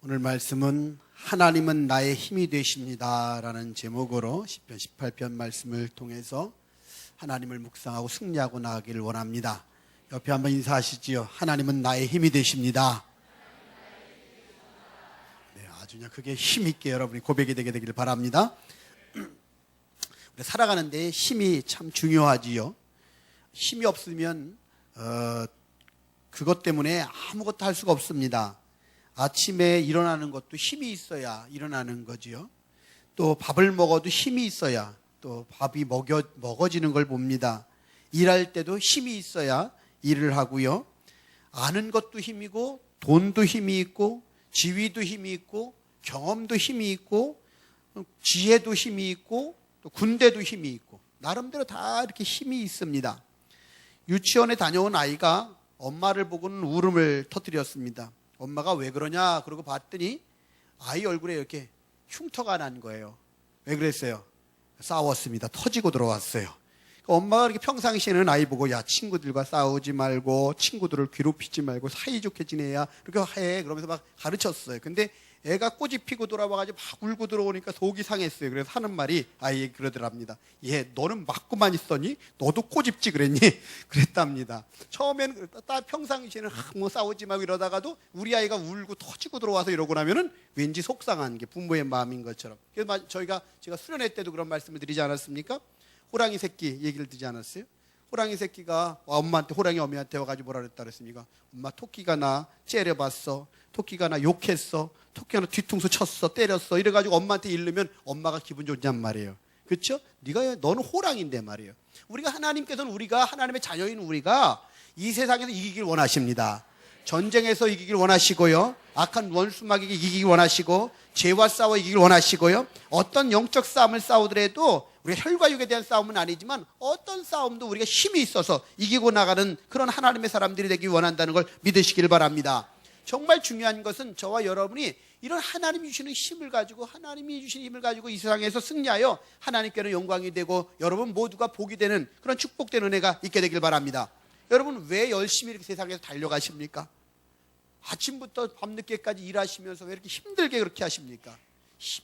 오늘 말씀은 하나님은 나의 힘이 되십니다 라는 제목으로 시편 18편 말씀을 통해서 하나님을 묵상하고 승리하고 나가기를 원합니다. 옆에 한번 인사하시지요. 하나님은 나의 힘이 되십니다. 네, 아주 그냥 그게 힘있게 여러분이 고백이 되게 되기를 바랍니다. 우리 살아가는데 힘이 참 중요하지요. 힘이 없으면 그것 때문에 아무것도 할 수가 없습니다. 아침에 일어나는 것도 힘이 있어야 일어나는 거지요. 또 밥을 먹어도 힘이 있어야 또 밥이 먹어지는 걸 봅니다. 일할 때도 힘이 있어야 일을 하고요. 아는 것도 힘이고 돈도 힘이 있고 지위도 힘이 있고 경험도 힘이 있고 지혜도 힘이 있고 또 군대도 힘이 있고 나름대로 다 이렇게 힘이 있습니다. 유치원에 다녀온 아이가 엄마를 보고는 울음을 터뜨렸습니다. 엄마가 왜 그러냐 그러고 봤더니 아이 얼굴에 이렇게 흉터가 난 거예요. 왜 그랬어요? 싸웠습니다. 터지고 들어왔어요. 엄마가 이렇게 평상시에는 아이 보고 야 친구들과 싸우지 말고 친구들을 괴롭히지 말고 사이좋게 지내야 그렇게 해 그러면서 막 가르쳤어요. 근데 애가 꼬집 피고 돌아와가지고 막 울고 들어오니까 속이 상했어요. 그래서 하는 말이 아이 그러더랍니다. 얘 너는 맞고만 있었니? 너도 꼬집지 그랬니? 그랬답니다. 처음에는 평상시에는 뭐 싸우지 말고 이러다가도 우리 아이가 울고 터지고 들어와서 이러고 나면은 왠지 속상한 게 부모의 마음인 것처럼. 그래서 제가 수련회 때도 그런 말씀을 드리지 않았습니까? 호랑이 새끼 얘기를 드리지 않았어요? 호랑이 새끼가 호랑이 어미한테 와가지고 뭐라 그랬다 그랬습니까? 엄마 토끼가 나 째려봤어. 토끼가 나 욕했어. 토끼가 나 뒤통수 쳤어. 때렸어. 이래가지고 엄마한테 이르면 엄마가 기분 좋냔 말이에요. 그렇죠? 너는 호랑이인데 말이에요. 우리가 하나님께서는 하나님의 자녀인 우리가 이 세상에서 이기길 원하십니다. 전쟁에서 이기길 원하시고요. 악한 원수마귀에게 이기길 원하시고 죄와 싸워 이기길 원하시고요. 어떤 영적 싸움을 싸우더라도 우리가 혈과 육에 대한 싸움은 아니지만 어떤 싸움도 우리가 힘이 있어서 이기고 나가는 그런 하나님의 사람들이 되길 원한다는 걸 믿으시길 바랍니다. 정말 중요한 것은 저와 여러분이 이런 하나님이 주시는 힘을 가지고 이 세상에서 승리하여 하나님께는 영광이 되고 여러분 모두가 복이 되는 그런 축복된 은혜가 있게 되길 바랍니다. 여러분 왜 열심히 이렇게 세상에서 달려가십니까? 아침부터 밤늦게까지 일하시면서 왜 이렇게 힘들게 그렇게 하십니까?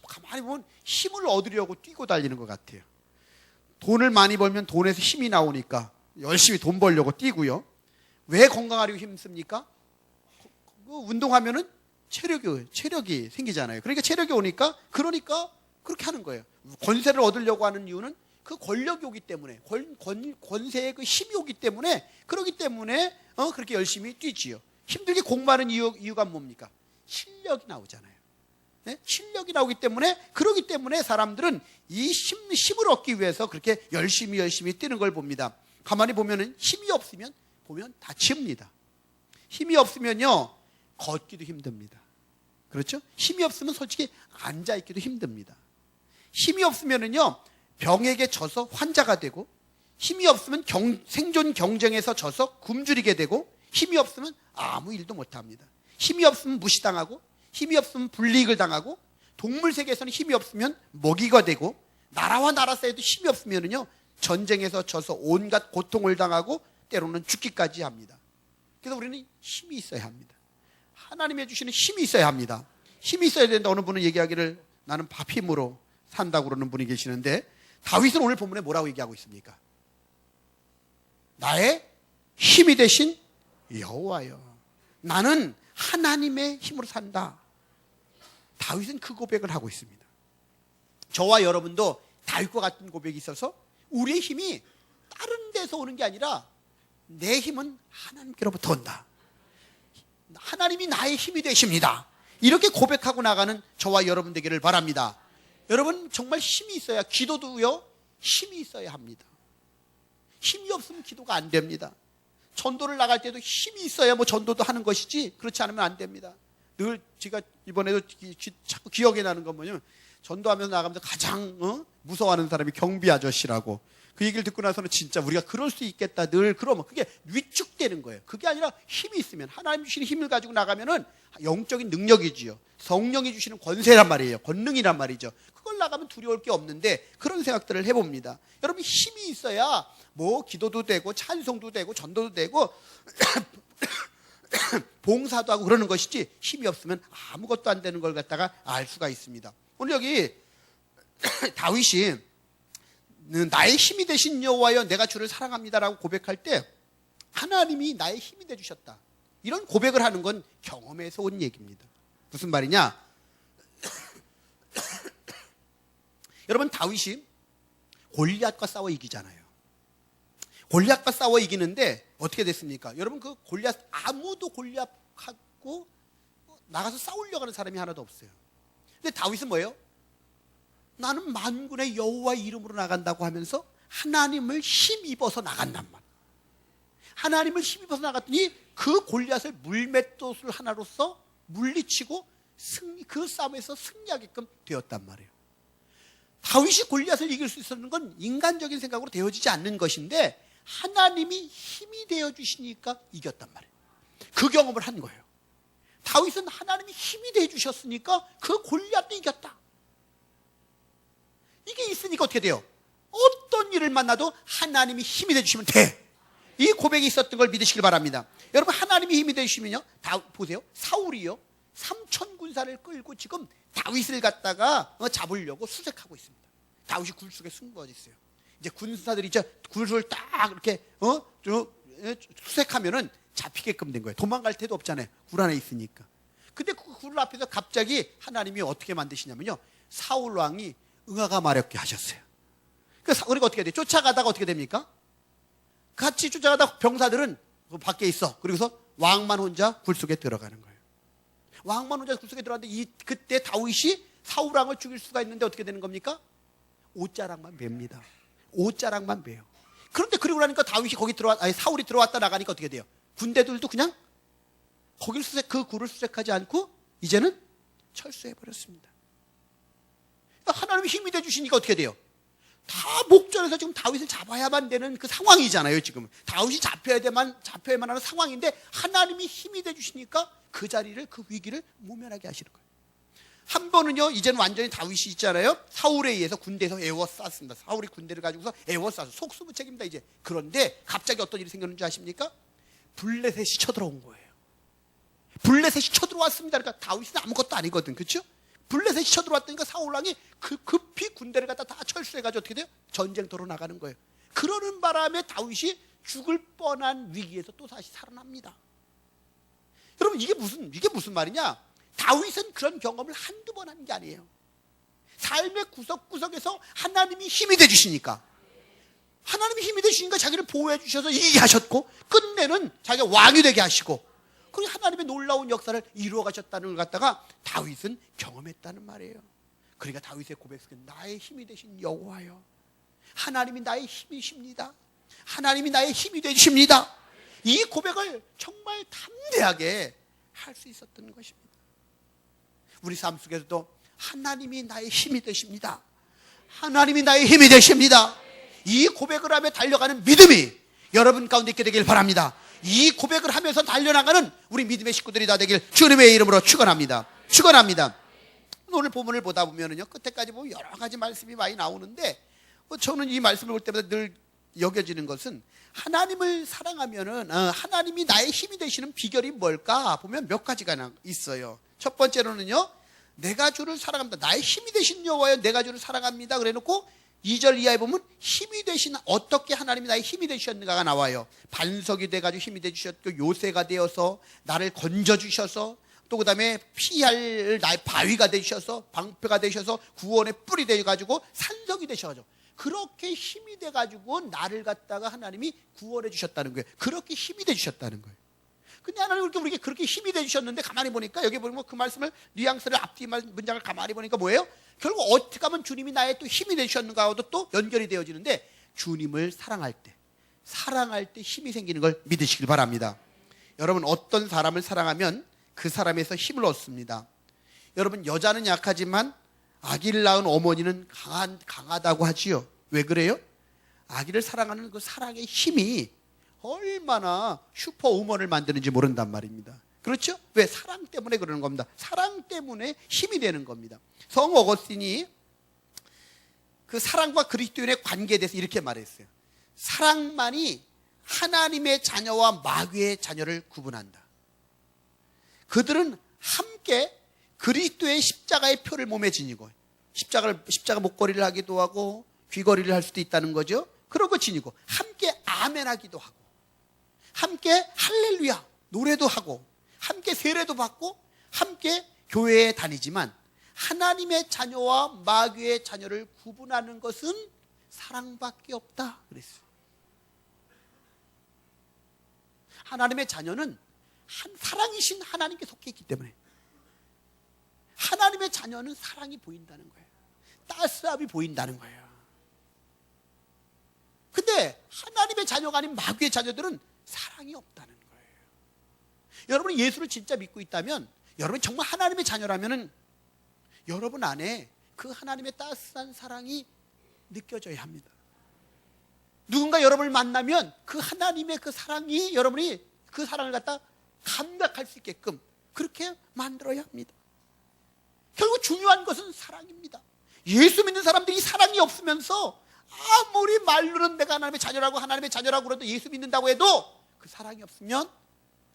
가만히 보면 힘을 얻으려고 뛰고 달리는 것 같아요. 돈을 많이 벌면 돈에서 힘이 나오니까 열심히 돈 벌려고 뛰고요. 왜 건강하려고 힘씁니까? 운동하면은 체력이 생기잖아요. 그러니까 체력이 오니까 그렇게 하는 거예요. 권세를 얻으려고 하는 이유는 그 권력이 오기 때문에 권세의 그 힘이 오기 때문에 그렇기 때문에 그렇게 열심히 뛰지요. 힘들게 공부하는 이유가 뭡니까? 실력이 나오잖아요. 네? 실력이 나오기 때문에 그러기 때문에 사람들은 이 힘을 얻기 위해서 그렇게 열심히 뛰는 걸 봅니다. 가만히 보면은 힘이 없으면 다칩니다. 힘이 없으면요 걷기도 힘듭니다. 그렇죠? 힘이 없으면 솔직히 앉아있기도 힘듭니다. 힘이 없으면은요 병에게 져서 환자가 되고 힘이 없으면 생존 경쟁에서 져서 굶주리게 되고 힘이 없으면 아무 일도 못합니다. 힘이 없으면 무시당하고 힘이 없으면 불이익을 당하고 동물 세계에서는 힘이 없으면 먹이가 되고 나라와 나라 사이에도 힘이 없으면은요 전쟁에서 져서 온갖 고통을 당하고 때로는 죽기까지 합니다. 그래서 우리는 힘이 있어야 합니다. 하나님이 주시는 힘이 있어야 합니다. 힘이 있어야 된다. 어느 분은 얘기하기를 나는 밥 힘으로 산다고 그러는 분이 계시는데 다윗은 오늘 본문에 뭐라고 얘기하고 있습니까? 나의 힘이 되신 여호와여 나는 하나님의 힘으로 산다. 다윗은 그 고백을 하고 있습니다. 저와 여러분도 다윗과 같은 고백이 있어서 우리의 힘이 다른 데서 오는 게 아니라 내 힘은 하나님께로부터 온다. 하나님이 나의 힘이 되십니다. 이렇게 고백하고 나가는 저와 여러분 되기를 바랍니다. 여러분 정말 힘이 있어야 기도도요 힘이 있어야 합니다. 힘이 없으면 기도가 안 됩니다. 전도를 나갈 때도 힘이 있어야 전도도 하는 것이지 그렇지 않으면 안 됩니다. 늘 제가 이번에도 자꾸 기억에 나는 건 뭐냐면 전도하면서 나가면서 가장 무서워하는 사람이 경비 아저씨라고 그 얘기를 듣고 나서는 진짜 우리가 그럴 수 있겠다 늘 그러면 그게 위축되는 거예요. 그게 아니라 힘이 있으면 하나님 주시는 힘을 가지고 나가면은 영적인 능력이지요. 성령이 주시는 권세란 말이에요. 권능이란 말이죠. 그걸 나가면 두려울 게 없는데 그런 생각들을 해봅니다. 여러분 힘이 있어야 기도도 되고 찬송도 되고 전도도 되고 봉사도 하고 그러는 것이지 힘이 없으면 아무것도 안 되는 걸 갖다가 알 수가 있습니다. 오늘 여기 다윗이 나의 힘이 되신 여호와여 내가 주를 사랑합니다라고 고백할 때 하나님이 나의 힘이 돼 주셨다. 이런 고백을 하는 건 경험에서 온 얘기입니다. 무슨 말이냐? 여러분 다윗이 골리앗과 싸워 이기잖아요. 골리앗과 싸워 이기는데 어떻게 됐습니까? 여러분 그 골리앗 아무도 골리앗하고 나가서 싸우려고 하는 사람이 하나도 없어요. 근데 다윗은 뭐예요? 나는 만군의 여호와 이름으로 나간다고 하면서 하나님을 힘입어서 나간단 말이에요. 하나님을 힘입어서 나갔더니 그 골리앗을 물맷돌 하나로서 물리치고 그 싸움에서 승리하게끔 되었단 말이에요. 다윗이 골리앗을 이길 수 있었는 건 인간적인 생각으로 되어지지 않는 것인데 하나님이 힘이 되어주시니까 이겼단 말이에요. 그 경험을 한 거예요. 다윗은 하나님이 힘이 되어주셨으니까 그 골리앗도 이겼다. 이게 있으니까 어떻게 돼요? 어떤 일을 만나도 하나님이 힘이 되어주시면 돼. 이 고백이 있었던 걸 믿으시길 바랍니다. 여러분 하나님이 힘이 되어주시면요, 보세요. 사울이요 3천 군사를 끌고 지금 다윗을 갖다가 잡으려고 수색하고 있습니다. 다윗이 굴 속에 숨어 있어요. 이제 군사들이 이제 굴을 딱 이렇게 수색하면은 잡히게끔 된 거예요. 도망갈 데도 없잖아요. 굴 안에 있으니까. 근데 그 굴 앞에서 갑자기 하나님이 어떻게 만드시냐면요, 사울 왕이 응아가 마렵게 하셨어요. 그래서 우리가 어떻게 돼요? 쫓아가다가 어떻게 됩니까? 같이 쫓아가다 병사들은 밖에 있어. 그리고서 왕만 혼자 굴 속에 들어가는 거예요. 왕만 혼자 굴 속에 들어갔는데 그때 다윗이 사울 왕을 죽일 수가 있는데 어떻게 되는 겁니까? 옷자락만 맵니다. 옷자락만 매요. 그런데 그러고 나니까 사울이 들어왔다 나가니까 어떻게 돼요? 군대들도 그냥 거기를 그 굴을 수색하지 않고 이제는 철수해 버렸습니다. 하나님이 힘이 돼 주시니까 어떻게 돼요? 다 목전에서 지금 다윗을 잡아야만 되는 그 상황이잖아요. 지금 다윗이 잡혀야만 하는 상황인데 하나님이 힘이 돼 주시니까 그 자리를, 그 위기를 모면하게 하시는 거예요. 한 번은요, 이제는 완전히 다윗이 있잖아요, 사울에 의해서 군대에서 에워쌌습니다. 사울이 군대를 가지고서 에워쌌어. 속수무책입니다 이제. 그런데 갑자기 어떤 일이 생겼는지 아십니까? 블레셋이 쳐들어온 거예요. 블레셋이 쳐들어왔습니다. 그러니까 다윗은 아무것도 아니거든, 그렇죠? 블레셋이 쳐들어왔다니까 사울왕이 급히 군대를 갖다 다 철수해가지고 어떻게 돼요? 전쟁터로 나가는 거예요. 그러는 바람에 다윗이 죽을 뻔한 위기에서 또 다시 살아납니다. 여러분 이게 무슨 말이냐? 다윗은 그런 경험을 한두 번 한 게 아니에요. 삶의 구석구석에서 하나님이 힘이 되주시니까, 하나님이 힘이 되주시니까 자기를 보호해 주셔서 이기게 하셨고, 끝내는 자기가 왕이 되게 하시고, 그리고 하나님의 놀라운 역사를 이루어 가셨다는 걸 갖다가 다윗은 경험했다는 말이에요. 그러니까 다윗의 고백은 나의 힘이 되신 여호와여, 하나님이 나의 힘이십니다. 하나님이 나의 힘이 되십니다. 이 고백을 정말 담대하게 할 수 있었던 것입니다. 우리 삶 속에서도 하나님이 나의 힘이 되십니다. 하나님이 나의 힘이 되십니다. 이 고백을 하며 달려가는 믿음이 여러분 가운데 있게 되길 바랍니다. 이 고백을 하면서 달려나가는 우리 믿음의 식구들이 다 되길 주님의 이름으로 축원합니다. 축원합니다. 오늘 본문을 보다 보면은요, 끝에까지 보면 여러 가지 말씀이 많이 나오는데, 저는 이 말씀을 볼 때마다 늘 여겨지는 것은, 하나님을 사랑하면은 하나님이 나의 힘이 되시는 비결이 뭘까 보면 몇 가지가 있어요. 첫 번째로는요, 내가 주를 사랑합니다. 나의 힘이 되신 여호와여 내가 주를 사랑합니다. 그래놓고 2절 이하에 보면 힘이 되신, 어떻게 하나님이 나의 힘이 되셨는가가 나와요. 반석이 돼가지고 힘이 되주셨고, 요새가 되어서 나를 건져주셔서, 또 그 다음에 피할 나의 바위가 되셔서, 방패가 되셔서, 구원의 뿔이 되어가지고 산성이 되셔가지고, 그렇게 힘이 돼가지고 나를 갖다가 하나님이 구원해 주셨다는 거예요. 그렇게 힘이 되주셨다는 거예요. 근데 하나님 우리에게 그렇게 힘이 되주셨는데, 가만히 보니까 여기 보면 그 말씀을, 뉘앙스를, 앞뒤 문장을 가만히 보니까 뭐예요? 결국 어떻게 하면 주님이 나의 또 힘이 되주셨는가와도 또 연결이 되어지는데, 주님을 사랑할 때 힘이 생기는 걸 믿으시길 바랍니다. 여러분, 어떤 사람을 사랑하면 그 사람에서 힘을 얻습니다. 여러분, 여자는 약하지만 아기를 낳은 어머니는 강하다고 하지요. 왜 그래요? 아기를 사랑하는 그 사랑의 힘이 얼마나 슈퍼우먼을 만드는지 모른단 말입니다. 그렇죠? 왜? 사랑 때문에 그러는 겁니다. 사랑 때문에 힘이 되는 겁니다. 성 어거스틴이 그 사랑과 그리스도인의 관계에 대해서 이렇게 말했어요. 사랑만이 하나님의 자녀와 마귀의 자녀를 구분한다. 그들은 함께 그리스도의 십자가의 표를 몸에 지니고 십자가 목걸이를 하기도 하고 귀걸이를 할 수도 있다는 거죠. 그런 거 지니고 함께 아멘하기도 하고 함께 할렐루야 노래도 하고 함께 세례도 받고 함께 교회에 다니지만 하나님의 자녀와 마귀의 자녀를 구분하는 것은 사랑밖에 없다 그랬어요. 하나님의 자녀는 사랑이신 하나님께 속해 있기 때문에 하나님의 자녀는 사랑이 보인다는 거예요. 따스함이 보인다는 거예요. 근데 하나님의 자녀가 아닌 마귀의 자녀들은 사랑이 없다는 거예요. 여러분이 예수를 진짜 믿고 있다면, 여러분이 정말 하나님의 자녀라면 여러분 안에 그 하나님의 따스한 사랑이 느껴져야 합니다. 누군가 여러분을 만나면 그 하나님의 그 사랑이, 여러분이 그 사랑을 갖다 감각할 수 있게끔 그렇게 만들어야 합니다. 결국 중요한 것은 사랑입니다. 예수 믿는 사람들이 사랑이 없으면서 아무리 말로는 내가 하나님의 자녀라고 하나님의 자녀라고 그래도 예수 믿는다고 해도 그 사랑이 없으면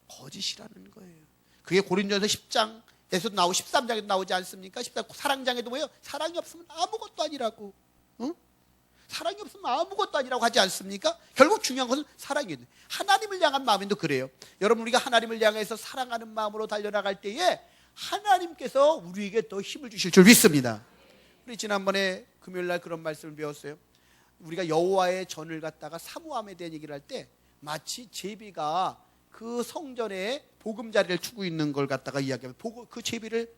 거짓이라는 거예요. 그게 고린도전서 10장에서도 나오고 13장에도 나오지 않습니까? 14 사랑장에도 뭐예요? 사랑이 없으면 아무것도 아니라고. 응? 사랑이 없으면 아무것도 아니라고 하지 않습니까? 결국 중요한 것은 사랑이에요. 하나님을 향한 마음도 그래요. 여러분, 우리가 하나님을 향해서 사랑하는 마음으로 달려나갈 때에 하나님께서 우리에게 더 힘을 주실 줄 믿습니다. 우리 지난번에 금요일날 그런 말씀을 배웠어요. 우리가 여호와의 전을 갖다가 사모함에 대한 얘기를 할 때 마치 제비가 그 성전에 보금자리를 두고 있는 걸 갖다가 이야기하면 그 제비를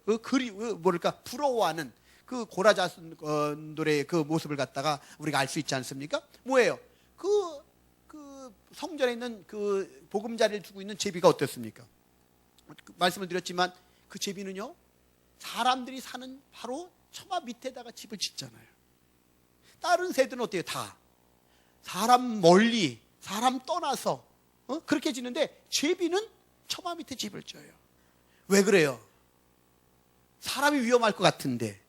부러워하는 그 고라자손들의 그 모습을 갖다가 우리가 알 수 있지 않습니까? 뭐예요? 그 성전에 있는 그 보금자리를 두고 있는 제비가 어떻습니까? 말씀을 드렸지만 그 제비는요, 사람들이 사는 바로 처마 밑에다가 집을 짓잖아요. 다른 새들은 어때요? 다 사람 멀리, 사람 떠나서 그렇게 짓는데 제비는 처마 밑에 집을 져요. 왜 그래요? 사람이 위험할 것 같은데.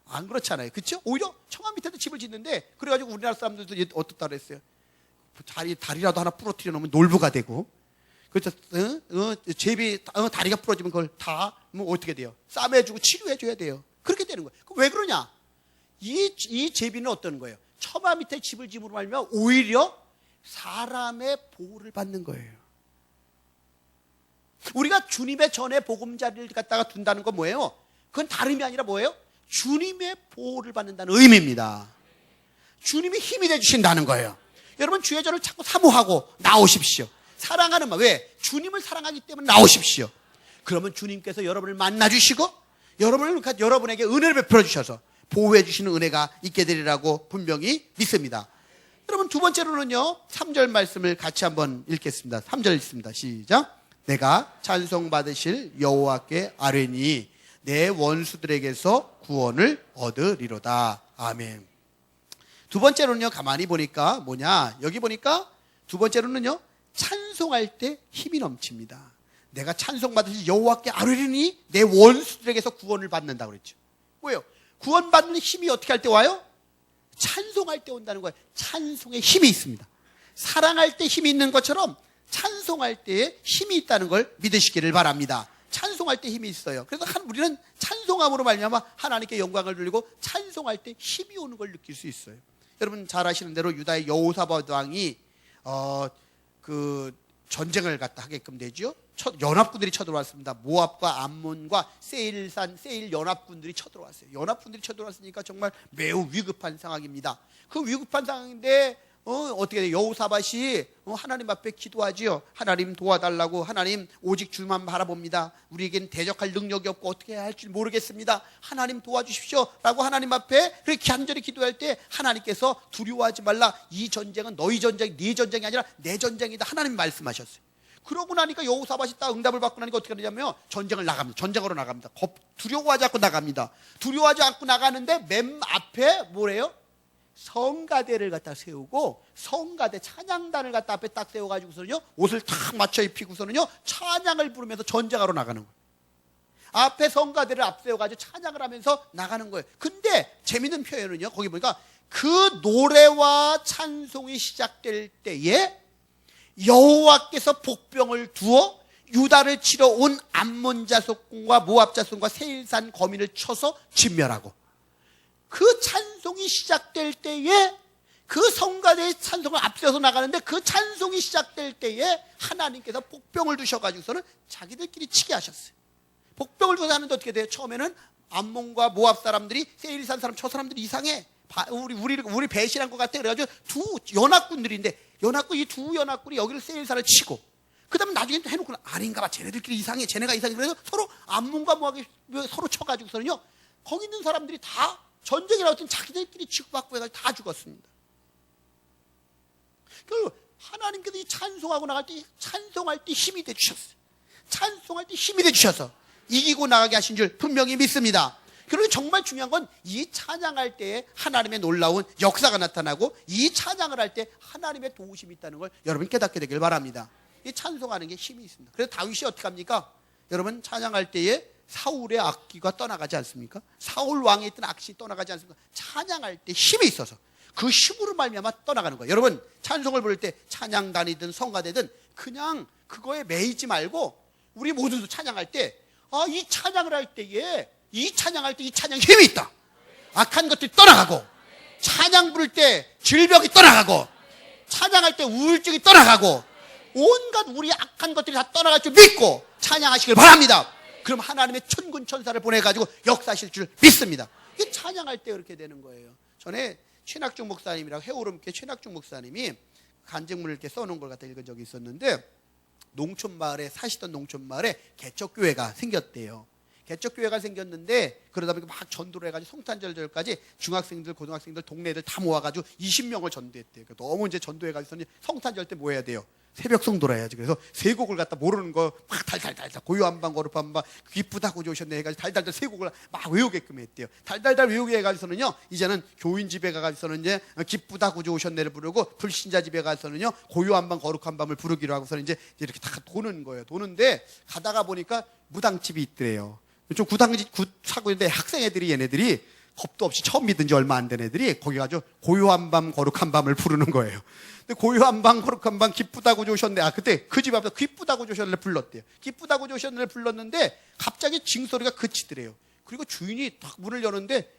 안 그렇잖아요. 그렇죠? 오히려 처마 밑에도 집을 짓는데, 그래가지고 우리나라 사람들도 어떻다 그랬어요? 다리라도 하나 부러뜨려 놓으면 놀부가 되고, 그렇죠? 제비 다리가 부러지면 그걸 다 뭐 어떻게 돼요? 싸매주고 치료해줘야 돼요. 그렇게 되는 거예요. 왜 그러냐? 이 제비는 어떤 거예요? 처마 밑에 집을 지으로 말면 오히려 사람의 보호를 받는 거예요. 우리가 주님의 전에 보금자리를 갖다가 둔다는 건 뭐예요? 그건 다름이 아니라 뭐예요? 주님의 보호를 받는다는 의미입니다. 주님이 힘이 되주신다는 거예요. 여러분, 주의 전을 자꾸 사모하고 나오십시오. 사랑하는 마음. 왜? 주님을 사랑하기 때문에 나오십시오. 그러면 주님께서 여러분을 만나주시고 여러분에게 은혜를 베풀어 주셔서 보호해 주시는 은혜가 있게 되리라고 분명히 믿습니다. 여러분, 두 번째로는요, 3절 말씀을 같이 한번 읽겠습니다. 3절 읽습니다. 시작. 내가 찬송받으실 여호와께 아뢰니 내 원수들에게서 구원을 얻으리로다. 아멘. 두 번째로는요, 가만히 보니까 뭐냐, 여기 보니까 두 번째로는요, 찬송할 때 힘이 넘칩니다. 내가 찬송받으실 여호와께 아뢰니 내 원수들에게서 구원을 받는다고 그랬죠. 뭐예요? 구원받는 힘이 어떻게 할 때 와요? 찬송할 때 온다는 거예요. 찬송에 힘이 있습니다. 사랑할 때 힘이 있는 것처럼 찬송할 때에 힘이 있다는 걸 믿으시기를 바랍니다. 찬송할 때 힘이 있어요. 그래서 우리는 찬송함으로 말미암아 하나님께 영광을 돌리고 찬송할 때 힘이 오는 걸 느낄 수 있어요. 여러분 잘 아시는 대로 유다의 여호사밧 왕이 그 전쟁을 갖다 하게끔 되죠. 연합군들이 쳐들어왔습니다. 모압과 암몬과 세일 연합군들이 쳐들어왔어요. 연합군들이 쳐들어왔으니까 정말 매우 위급한 상황입니다. 그 위급한 상황인데 어떻게 돼요? 여호사밧이 하나님 앞에 기도하지요. 하나님 도와달라고. 하나님 오직 주만 바라봅니다. 우리에겐 대적할 능력이 없고 어떻게 해야 할지 모르겠습니다. 하나님 도와주십시오 라고 하나님 앞에 그렇게 간절히 기도할 때 하나님께서 두려워하지 말라. 이 전쟁은 너희 전쟁, 네 전쟁이 아니라 내 전쟁이다. 하나님 말씀하셨어요. 그러고 나니까 여호사밧이 딱 응답을 받고 나니까 어떻게 하냐면 전쟁을 나갑니다. 전쟁으로 나갑니다. 두려워하지 않고 나갑니다. 두려워하지 않고 나가는데 맨 앞에 뭐래요? 성가대를 갖다 세우고 성가대 찬양단을 갖다 앞에 딱 세워가지고서는요, 옷을 탁 맞춰 입히고서는요, 찬양을 부르면서 전쟁하러 나가는 거예요. 앞에 성가대를 앞세워가지고 찬양을 하면서 나가는 거예요. 근데 재밌는 표현은요, 거기 보니까 그 노래와 찬송이 시작될 때에 여호와께서 복병을 두어 유다를 치러 온 암몬 자손과 모압 자손과 세일산 거민을 쳐서 진멸하고, 그 찬송이 시작될 때에, 그 성가대의 찬송을 앞세워서 나가는데 그 찬송이 시작될 때에 하나님께서 복병을 두셔가지고서는 자기들끼리 치게 하셨어요. 복병을 두서 하는데 어떻게 돼요? 처음에는 암몬과 모압 사람들이 세일산 사람, 저 사람들이 이상해, 우리 배신한 것 같아. 그래가지고 두 연합군들인데, 이 두 연합군이 여기를 세일산을 치고, 그 다음에 나중에 또 해놓고, 아닌가 봐, 쟤네들끼리 이상해, 쟤네가 이상해. 그래서 서로 암몬과 모압이 서로 쳐가지고서는요, 거기 있는 사람들이 다 전쟁이 나왔더니 자기들끼리 치고받고 해가지고 다 죽었습니다. 그 하나님께서 이 찬송하고 나갈 때, 찬송할 때 힘이 되주셨어요. 찬송할 때 힘이 되주셔서 이기고 나가게 하신 줄 분명히 믿습니다. 그리고 정말 중요한 건 이 찬양할 때에 하나님의 놀라운 역사가 나타나고, 이 찬양을 할 때 하나님의 도우심이 있다는 걸 여러분 깨닫게 되길 바랍니다. 이 찬송하는 게 힘이 있습니다. 그래서 다윗이 어떻게 합니까? 여러분, 찬양할 때에 사울의 악기가 떠나가지 않습니까? 사울 왕에 있던 악신이 떠나가지 않습니까? 찬양할 때 힘이 있어서 그 힘으로 말미암아 떠나가는 거예요. 여러분, 찬송을 부를 때 찬양단이든 성가대든 그냥 그거에 매이지 말고, 우리 모두도 찬양할 때, 이 찬양을 할 때에, 이 찬양할 때 이 찬양 힘이 있다. 악한 것들이 떠나가고, 찬양 부를 때 질병이 떠나가고, 찬양할 때 우울증이 떠나가고, 온갖 우리 악한 것들이 다 떠나갈 줄 믿고 찬양하시길 바랍니다. 그럼 하나님의 천군 천사를 보내가지고 역사하실 줄 믿습니다. 이게 찬양할 때 그렇게 되는 거예요. 전에 최낙중 목사님이라고, 해오름교회 최낙중 목사님이 간증문을 이렇게 써놓은 걸 갖다 읽은 적이 있었는데, 농촌마을에, 사시던 농촌마을에 개척교회가 생겼대요. 개척교회가 생겼는데, 그러다 보니까 막 전도를 해가지고 성탄절까지 중학생들, 고등학생들, 동네 애들 다 모아가지고 20명을 전도했대요. 너무 이제 전도해가지고 성탄절 때 뭐 해야 돼요? 새벽 성도라 해야지. 그래서 세 곡을 갖다 모르는 거 막 달달달달, 고요한방 거룩한방 기쁘다 구주 오셨네 해가지고 달달달 세 곡을 막 외우게끔 했대요. 달달달 외우게 해가지고는요, 이제는 교인 집에 가서는 이제 기쁘다 구주 오셨네를 부르고, 불신자 집에 가서는요 고요한방 거룩한방을 부르기로 하고서 이제 이렇게 다 도는 거예요. 도는데 가다가 보니까 무당집이 있더래요. 좀 사고인데 학생 애들이, 얘네들이 겁도 없이 처음 믿은 지 얼마 안 된 애들이 거기 가서 고요한 밤 거룩한 밤을 부르는 거예요. 근데 고요한 밤 거룩한 밤 기쁘다고 조셨네. 그때 그 집 앞에서 기쁘다고 조셨네를 불렀대요. 기쁘다고 조셨네를 불렀는데 갑자기 징소리가 그치더래요. 그리고 주인이 딱 문을 여는데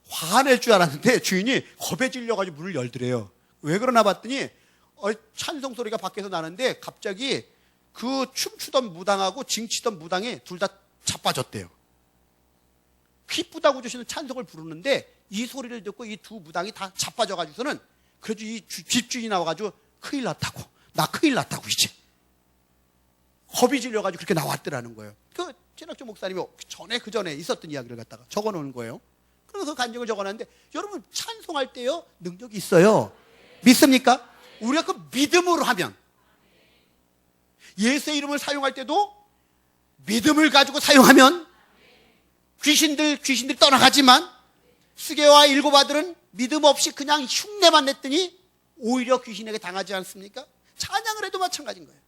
화낼 줄 알았는데 주인이 겁에 질려가지고 문을 열더래요. 왜 그러나 봤더니 찬송 소리가 밖에서 나는데 갑자기 그 춤추던 무당하고 징치던 무당이 둘 다 자빠졌대요. 기쁘다고 주시는 찬송을 부르는데 이 소리를 듣고 이 두 무당이 다 자빠져가지고서는, 그래도 이 집주인이 나와가지고 큰일 났다고, 나 큰일 났다고, 이제 겁이 질려가지고 그렇게 나왔더라는 거예요. 그 최낙주 목사님이 그 전에 있었던 이야기를 갖다가 적어놓은 거예요. 그래서 그 간증을 적어놨는데, 여러분 찬송할 때요 능력이 있어요. 믿습니까? 우리가 그 믿음으로 하면, 예수의 이름을 사용할 때도 믿음을 가지고 사용하면 귀신들이 떠나가지만, 스게와 일곱 아들은 믿음 없이 그냥 흉내만 냈더니 오히려 귀신에게 당하지 않습니까? 찬양을 해도 마찬가지인 거예요.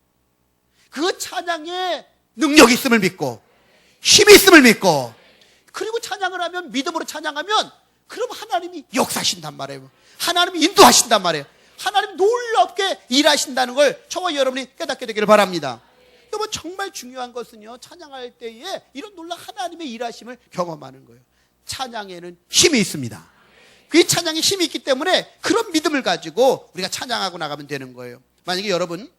그 찬양에 능력이 있음을 믿고, 힘이 있음을 믿고, 그리고 찬양을 하면, 믿음으로 찬양하면, 그럼 하나님이 역사하신단 말이에요. 하나님이 인도하신단 말이에요. 하나님 놀랍게 일하신다는 걸 저와 여러분이 깨닫게 되기를 바랍니다. 여러분, 정말 중요한 것은요, 찬양할 때에 이런 놀라운 하나님의 일하심을 경험하는 거예요. 찬양에는 힘이 있습니다. 그 찬양에 힘이 있기 때문에 그런 믿음을 가지고 우리가 찬양하고 나가면 되는 거예요. 만약에 여러분,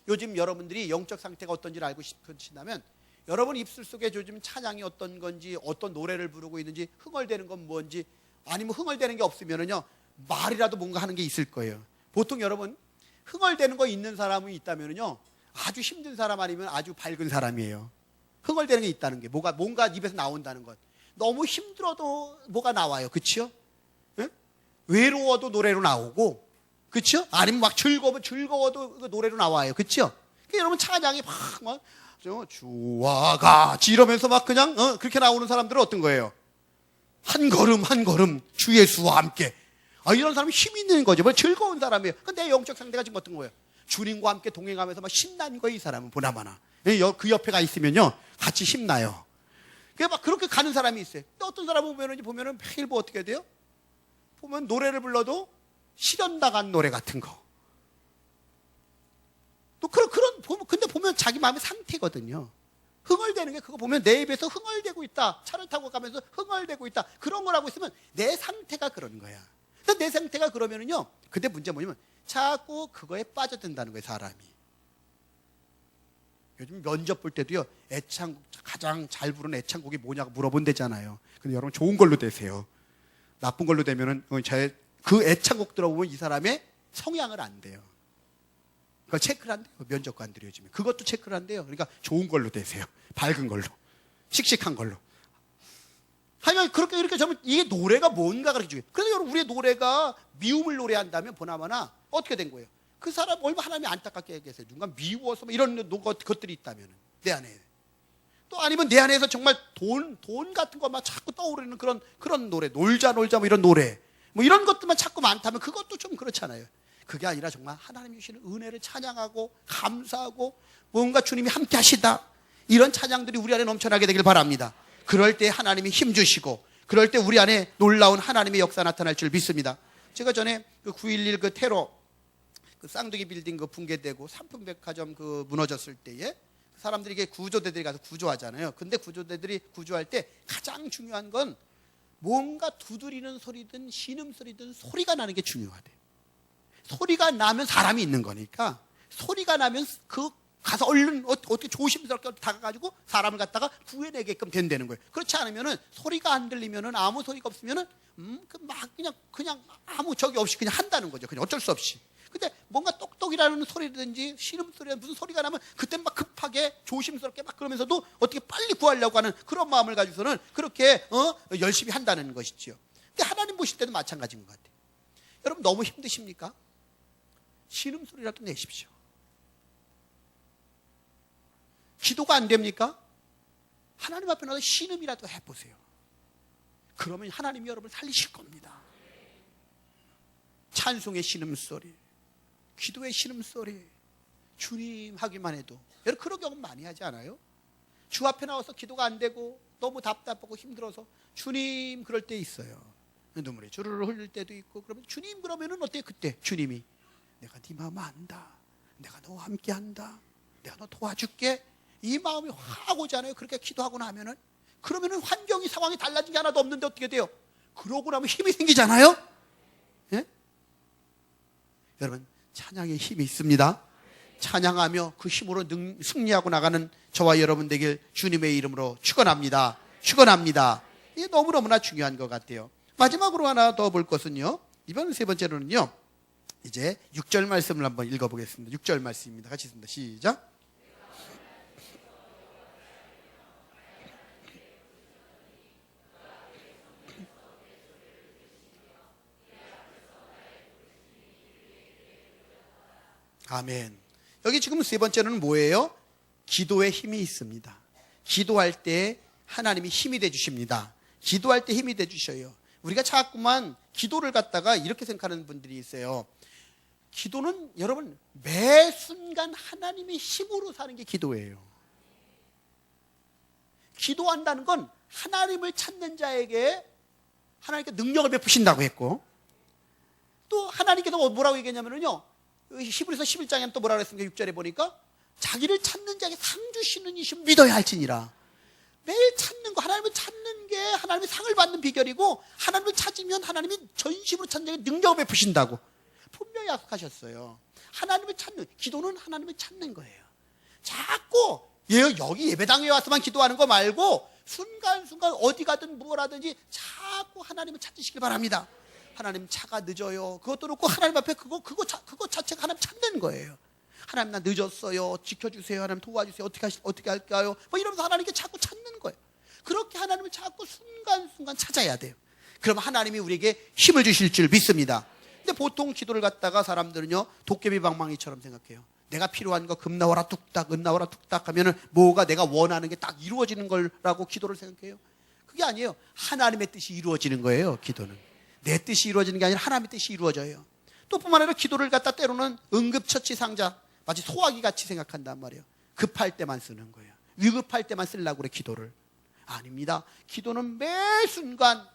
요즘 여러분들이 영적 상태가 어떤지를 알고 싶으시다면, 여러분 입술 속에 요즘 찬양이 어떤 건지, 어떤 노래를 부르고 있는지, 흥얼대는 건 뭔지, 아니면 흥얼대는 게 없으면은요 말이라도 뭔가 하는 게 있을 거예요. 보통 여러분 흥얼대는 거 있는 사람이 있다면은요 아주 힘든 사람 아니면 아주 밝은 사람이에요. 흥얼대는 게 있다는 게, 뭔가 입에서 나온다는 것. 너무 힘들어도 뭐가 나와요. 그치요? 예? 외로워도 노래로 나오고, 그치요? 아니면 막 즐거워도 노래로 나와요. 그치요? 그러니까 여러분 찬양이 막 주와 같이 이러면서 막 그냥 그렇게 나오는 사람들은 어떤 거예요? 한 걸음 한 걸음 주 예수와 함께. 이런 사람이 힘 있는 거죠. 뭐 즐거운 사람이에요. 근데 내 영적 상태가 지금 어떤 거예요? 주님과 함께 동행하면서 막 신나는 거예요. 이 사람은 보나마나. 그 옆에 가 있으면요 같이 힘나요. 그래서 막 그렇게 가는 사람이 있어요. 또 어떤 사람을 보면은 매일 뭐 어떻게 돼요? 보면 노래를 불러도 실현 나간 노래 같은 거. 또 그런 근데 보면 자기 마음의 상태거든요. 흥얼대는 게 그거 보면 내 입에서 흥얼대고 있다. 차를 타고 가면서 흥얼대고 있다. 그런 걸 하고 있으면 내 상태가 그런 거야. 근데 내 상태가 그러면은요. 근데 문제 뭐냐면 자꾸 그거에 빠져든다는 거예요, 사람이. 요즘 면접 볼 때도요. 애창곡 가장 잘 부르는 애창곡이 뭐냐고 물어본대잖아요. 근데 여러분 좋은 걸로 되세요. 나쁜 걸로 되면은 그 애창곡 들어보면 이 사람의 성향을 안 돼요. 그걸 체크를 한대요. 면접관들이 요즘에. 그것도 체크를 한대요. 그러니까 좋은 걸로 되세요. 밝은 걸로. 씩씩한 걸로. 하여간 그렇게 이렇게 저면 이게 노래가 뭔가 그렇게 중요해요. 그래서 여러분 우리의 노래가 미움을 노래한다면 보나마나 어떻게 된 거예요? 그 사람 얼마나 하나님이 안타깝게 계세요. 누가 미워서 뭐 이런 것들이 있다면 내 안에. 또 아니면 내 안에서 정말 돈 같은 것만 자꾸 떠오르는 그런 노래. 놀자 뭐 이런 노래. 뭐 이런 것들만 자꾸 많다면 그것도 좀 그렇잖아요. 그게 아니라 정말 하나님이 주시는 은혜를 찬양하고 감사하고 뭔가 주님이 함께 하시다. 이런 찬양들이 우리 안에 넘쳐나게 되길 바랍니다. 그럴 때 하나님이 힘주시고 그럴 때 우리 안에 놀라운 하나님의 역사 나타날 줄 믿습니다. 제가 전에 그 9.11 그 테러 그 쌍둥이 빌딩 그 붕괴되고 삼풍백화점 그 무너졌을 때에 사람들이 이게 구조대들이 가서 구조하잖아요. 근데 구조대들이 구조할 때 가장 중요한 건 뭔가 두드리는 소리든 신음소리든 소리가 나는 게 중요하대. 소리가 나면 사람이 있는 거니까 소리가 나면 그 가서 얼른 어떻게 조심스럽게 다가가지고 사람을 갖다가 구해내게끔 된다는 거예요. 그렇지 않으면은 소리가 안 들리면은 아무 소리가 없으면은 막 그냥 아무 적이 없이 그냥 한다는 거죠. 그냥 어쩔 수 없이. 근데 뭔가 똑똑이라는 소리든지 신음소리나 무슨 소리가 나면 그때 막 급하게 조심스럽게 막 그러면서도 어떻게 빨리 구하려고 하는 그런 마음을 가지고서는 그렇게 열심히 한다는 것이지요. 근데 하나님 보실 때도 마찬가지인 것 같아요. 여러분 너무 힘드십니까? 신음소리라도 내십시오. 기도가 안 됩니까? 하나님 앞에 나서 신음이라도 해보세요. 그러면 하나님이 여러분을 살리실 겁니다. 찬송의 신음소리, 기도의 신음소리, 주님 하기만 해도. 여러분 그런 경험 많이 하지 않아요? 주 앞에 나와서 기도가 안 되고 너무 답답하고 힘들어서 주님 그럴 때 있어요. 눈물이 주르르 흘릴 때도 있고. 그러면 주님 그러면은 어때요? 그때 주님이 내가 네 마음 안다. 내가 너와 함께 한다. 내가 너 도와줄게. 이 마음이 확 오잖아요. 그렇게 기도하고 나면은. 그러면은 환경이 상황이 달라진 게 하나도 없는데 어떻게 돼요? 그러고 나면 힘이 생기잖아요. 예? 여러분 찬양에 힘이 있습니다. 찬양하며 그 힘으로 승리하고 나가는 저와 여러분 되길 주님의 이름으로 축원합니다. 축원합니다. 이게 너무너무나 중요한 것 같아요. 마지막으로 하나 더 볼 것은요. 이번 세 번째로는요. 이제 6절 말씀을 한번 읽어보겠습니다. 6절 말씀입니다. 같이 읽습니다. 시작. 아멘. 여기 지금 세 번째는 뭐예요? 기도에 힘이 있습니다. 기도할 때 하나님이 힘이 돼주십니다. 기도할 때 힘이 돼주셔요. 우리가 자꾸만 기도를 갖다가 이렇게 생각하는 분들이 있어요. 기도는 여러분 매 순간 하나님의 힘으로 사는 게 기도예요. 기도한다는 건 하나님을 찾는 자에게 하나님께 능력을 베푸신다고 했고, 또 하나님께서 뭐라고 얘기했냐면요, 히브리서 11장에 또 뭐라고 했습니까? 6절에 보니까 자기를 찾는 자에게 상 주시는 이심 믿어야 할지니라. 매일 찾는 거, 하나님을 찾는 게 하나님의 상을 받는 비결이고, 하나님을 찾으면 하나님이 전심으로 찾는 자에게 능력을 베푸신다고 분명히 약속하셨어요. 하나님을 찾는, 기도는 하나님을 찾는 거예요. 자꾸 여기 예배당에 와서만 기도하는 거 말고 순간순간 어디 가든 뭘 하든지 자꾸 하나님을 찾으시길 바랍니다. 하나님 차가 늦어요. 그것도 그렇고 하나님 앞에 그거 자체가 하나님 찾는 거예요. 하나님 나 늦었어요. 지켜주세요. 하나님 도와주세요. 어떻게 할까요? 뭐 이러면서 하나님께 자꾸 찾는 거예요. 그렇게 하나님을 자꾸 순간순간 찾아야 돼요. 그럼 하나님이 우리에게 힘을 주실 줄 믿습니다. 근데 보통 기도를 갖다가 사람들은요, 도깨비 방망이처럼 생각해요. 내가 필요한 거 금 나와라 뚝딱, 은 나와라 뚝딱 하면은 뭐가 내가 원하는 게 딱 이루어지는 거라고 기도를 생각해요. 그게 아니에요. 하나님의 뜻이 이루어지는 거예요, 기도는. 내 뜻이 이루어지는 게 아니라 하나님의 뜻이 이루어져요. 또 뿐만 아니라 기도를 갖다 때로는 응급처치상자, 마치 소화기 같이 생각한단 말이에요. 급할 때만 쓰는 거예요. 위급할 때만 쓰려고 그래, 기도를. 아닙니다. 기도는 매 순간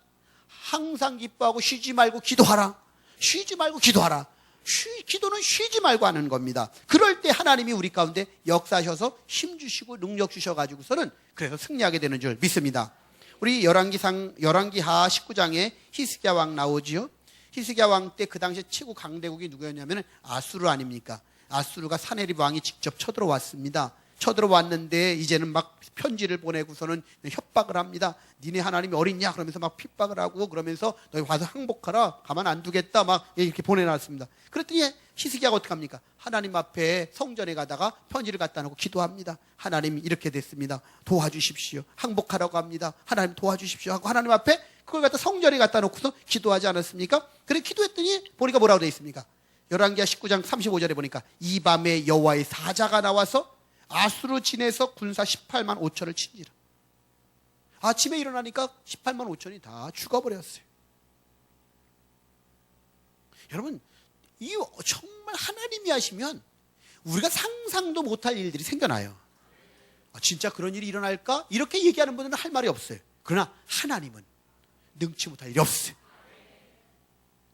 항상 기뻐하고 쉬지 말고 기도하라. 쉬지 말고 기도하라. 기도는 쉬지 말고 하는 겁니다. 그럴 때 하나님이 우리 가운데 역사하셔서 힘 주시고 능력 주셔가지고서는 그래서 승리하게 되는 줄 믿습니다. 우리 열왕기하 19장에 히스기야 왕 나오지요. 히스기야 왕 때 그 당시에 최고 강대국이 누구였냐면 아수르 아닙니까? 아수르가 사네립 왕이 직접 쳐들어왔습니다. 쳐들어왔는데 이제는 막 편지를 보내고서는 협박을 합니다. 니네 하나님이 어딨냐? 그러면서 막 핍박을 하고 그러면서 너희 와서 항복하라. 가만 안 두겠다. 막 이렇게 보내놨습니다. 그랬더니 히스기야가 어떻게 합니까? 하나님 앞에 성전에 가다가 편지를 갖다 놓고 기도합니다. 하나님 이렇게 됐습니다. 도와주십시오. 항복하라고 합니다. 하나님 도와주십시오 하고 하나님 앞에 그걸 갖다 성전에 갖다 놓고서 기도하지 않았습니까? 그래 기도했더니 보니까 뭐라고 되어 있습니까? 열왕기하 19장 35절에 보니까 이 밤에 여호와의 사자가 나와서 아수르 진에서 군사 18만 5천을 친지라. 아침에 일어나니까 18만 5천이 다 죽어버렸어요. 여러분, 이 정말 하나님이 하시면 우리가 상상도 못할 일들이 생겨나요. 진짜 그런 일이 일어날까? 이렇게 얘기하는 분들은 할 말이 없어요. 그러나 하나님은 능치 못할 일이 없어요.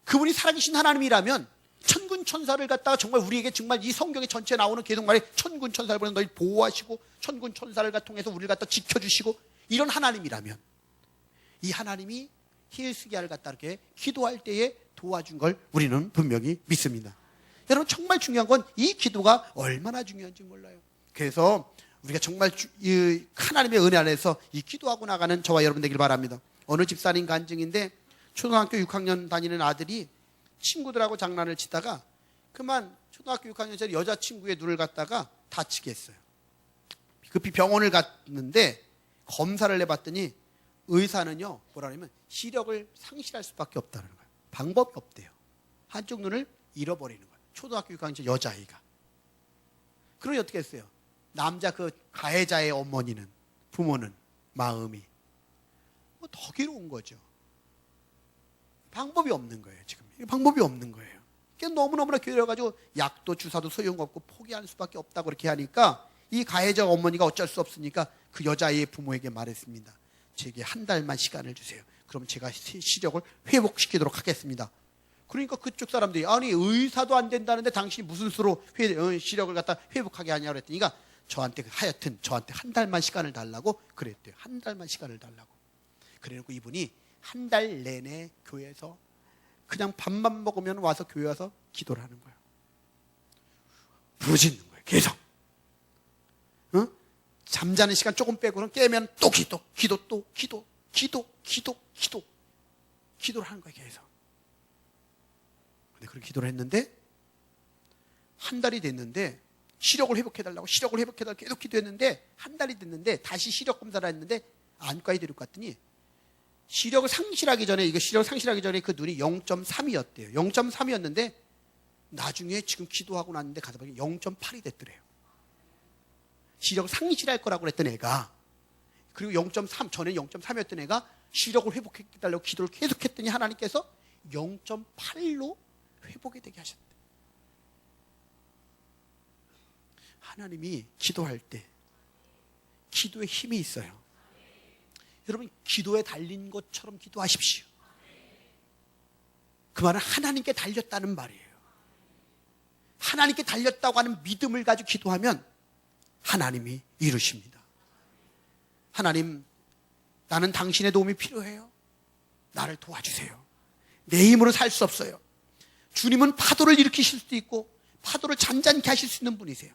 그분이 살아계신 하나님이라면 천군 천사를 갖다가 정말 우리에게 정말 이 성경의 전체에 나오는 계속 말해 천군 천사를 보내서 너희 보호하시고 천군 천사를 통해서 우리를 갖다 지켜주시고 이런 하나님이라면 이 하나님이 히스기야를 갖다 이렇게 기도할 때에 도와준 걸 우리는 분명히 믿습니다. 여러분 정말 중요한 건 이 기도가 얼마나 중요한지 몰라요. 그래서 우리가 정말 이 하나님의 은혜 안에서 이 기도하고 나가는 저와 여러분 되길 바랍니다. 어느 집사님 간증인데 초등학교 6학년 다니는 아들이 친구들하고 장난을 치다가 그만 초등학교 6학년짜리 여자친구의 눈을 갖다가 다치게 했어요. 급히 병원을 갔는데 검사를 해봤더니 의사는요 뭐라 하냐면 시력을 상실할 수밖에 없다는 거예요. 방법이 없대요. 한쪽 눈을 잃어버리는 거예요. 초등학교 6학년 여자아이가. 그러니 어떻게 했어요? 남자 그 가해자의 어머니는 부모는 마음이 더 괴로운 거죠. 방법이 없는 거예요. 지금 방법이 없는 거예요. 너무너무나 괴로워가지고 약도 주사도 소용없고 포기할 수밖에 없다고 그렇게 하니까 이 가해자 어머니가 어쩔 수 없으니까 그 여자아이의 부모에게 말했습니다. 제게 한 달만 시간을 주세요. 그럼 제가 시력을 회복시키도록 하겠습니다. 그러니까 그쪽 사람들이 아니 의사도 안 된다는데 당신이 무슨 수로 시력을 갖다 회복하게 하냐고 그랬더니까 저한테 하여튼 저한테 한 달만 시간을 달라고 그랬대요. 한 달만 시간을 달라고. 그래놓고 이분이 한 달 내내 교회에서 그냥 밥만 먹으면 와서 교회 와서 기도를 하는 거예요. 부르짖는 거예요. 계속. 잠자는 시간 조금 빼고는 깨면 또 기도를 하는 거예요. 계속. 근데 그렇게 기도를 했는데 한 달이 됐는데 시력을 회복해달라고 계속 기도했는데 한 달이 됐는데 다시 시력 검사를 했는데 안과에 데리고 갔더니 시력을 상실하기 전에 그 눈이 0.3이었대요. 0.3이었는데 나중에 지금 기도하고 났는데 가서 보니 0.8이 됐더래요. 시력을 상실할 거라고 그랬던 애가 그리고 0.3 전에 0.3이었던 애가 시력을 회복해달라고 기도를 계속했더니 하나님께서 0.8로 회복이 되게 하셨대. 하나님이 기도할 때 기도에 힘이 있어요. 여러분 기도에 달린 것처럼 기도하십시오. 그 말은 하나님께 달렸다는 말이에요. 하나님께 달렸다고 하는 믿음을 가지고 기도하면 하나님이 이루십니다. 하나님, 나는 당신의 도움이 필요해요. 나를 도와주세요. 내 힘으로 살 수 없어요. 주님은 파도를 일으키실 수도 있고 파도를 잔잔케 하실 수 있는 분이세요.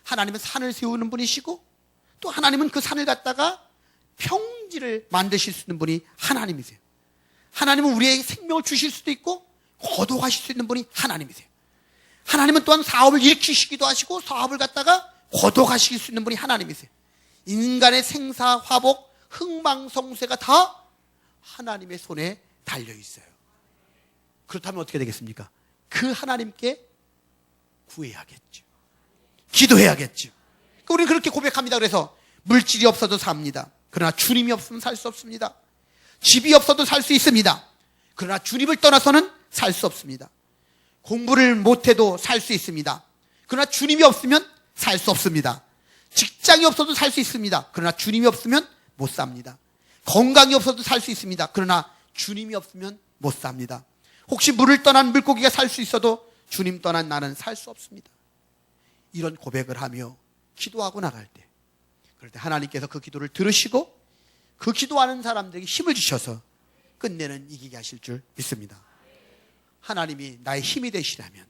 하나님은 산을 세우는 분이시고 또 하나님은 그 산을 갖다가 평지를 만드실 수 있는 분이 하나님이세요. 하나님은 우리에게 생명을 주실 수도 있고 거둬가실 수 있는 분이 하나님이세요. 하나님은 또한 사업을 일으키시기도 하시고 사업을 갖다가 거둬가실 수 있는 분이 하나님이세요. 인간의 생사, 화복, 흥망성쇠가 다 하나님의 손에 달려있어요. 그렇다면 어떻게 되겠습니까? 그 하나님께 구해야겠죠. 기도해야겠죠. 우리는 그렇게 고백합니다. 그래서 물질이 없어도 삽니다. 그러나 주님이 없으면 살 수 없습니다. 집이 없어도 살 수 있습니다. 그러나 주님을 떠나서는 살 수 없습니다. 공부를 못해도 살 수 있습니다. 그러나 주님이 없으면 살 수 없습니다. 직장이 없어도 살 수 있습니다. 그러나 주님이 없으면 못 삽니다. 건강이 없어도 살 수 있습니다. 그러나 주님이 없으면 못 삽니다. 혹시 물을 떠난 물고기가 살 수 있어도 주님 떠난 나는 살 수 없습니다. 이런 고백을 하며 기도하고 나갈 때, 그럴 때 하나님께서 그 기도를 들으시고 그 기도하는 사람들에게 힘을 주셔서 끝내는 이기게 하실 줄 믿습니다. 하나님이 나의 힘이 되시라면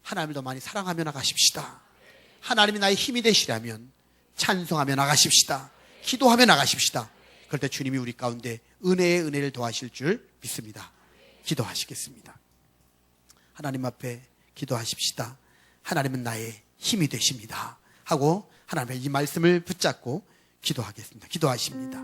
하나님을 더 많이 사랑하며 나가십시다. 하나님이 나의 힘이 되시라면 찬송하며 나가십시다. 기도하며 나가십시다. 그럴 때 주님이 우리 가운데 은혜의 은혜를 더하실 줄 믿습니다. 기도하시겠습니다. 하나님 앞에 기도하십시다. 하나님은 나의 힘이 되십니다 하고 하나님의 이 말씀을 붙잡고 기도하겠습니다. 기도하십니다.